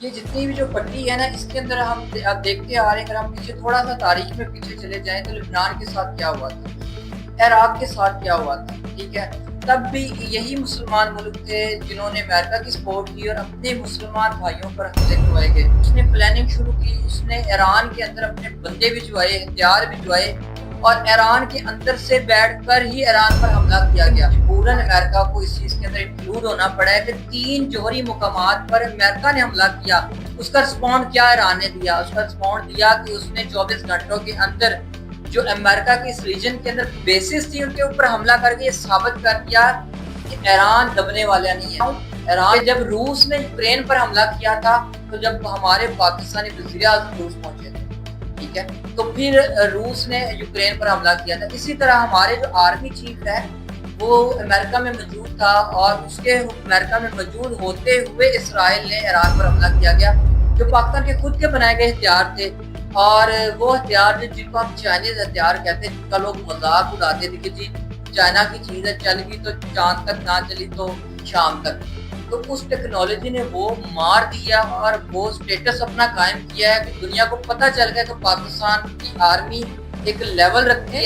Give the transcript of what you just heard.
یہ جتنی بھی جو پٹی ہے نا، اس کے اندر ہم اب دیکھتے آ رہے ہیں، اگر ہم پیچھے تھوڑا سا تاریخ میں پیچھے چلے جائیں تو لبنان کے ساتھ کیا ہوا تھا، عراق کے ساتھ کیا ہوا تھا، ٹھیک ہے؟ تب بھی یہی مسلمان ملک تھے جنہوں نے امریکہ کی سپورٹ کی اور اپنے مسلمان بھائیوں پر حملے کروائے گئے۔ اس نے پلاننگ شروع کی، اس نے ایران کے اندر اپنے بندے بھجوائے، ہتھیار بھجوائے، اور ایران کے اندر سے بیٹھ کر ہی ایران پر حملہ کیا گیا۔ مجبوراً امریکہ کو اس چیز کے اندر انکلوڈ ہونا پڑا ہے کہ 3 جوہری مقامات پر امریکہ نے حملہ کیا۔ اس کا رسپونڈ کیا ایران نے دیا؟ اس کا رسپونڈ دیا کہ اس نے 24 گھنٹوں کے اندر جو امریکہ کے اس ریجن کے اندر بیسز تھی ان کے اوپر حملہ کر کے یہ ثابت کر دیا کہ ایران دبنے والا نہیں ہے۔ ایران جب روس نے یوکرین پر حملہ کیا تھا تو جب ہمارے پاکستانی وزیر اعظم روس پہنچے تھے، ٹھیک ہے، تو پھر روس نے یوکرین پر حملہ کیا تھا۔ اسی طرح ہمارے جو آرمی چیف ہے وہ امریکہ میں موجود تھا، اور اس کے امریکہ میں موجود ہوتے ہوئے اسرائیل نے ایران پر حملہ کیا گیا، جو پاکستان کے خود کے بنائے گئے ہتھیار تھے۔ اور وہ ہتھیار جن کو ہم چائنیز ہتھیار کہتے ہیں، جن کا لوگ مذاق اڑاتے تھے کہ جی چائنا کی چیز ہے، چل گئی تو چاند تک، نہ چلی تو شام تک۔ تو اس ٹیکنالوجی نے وہ مار دیا اور وہ سٹیٹس اپنا قائم کیا ہے کہ دنیا کو پتہ چل گیا کہ پاکستان کی آرمی ایک لیول رکھتی ہے۔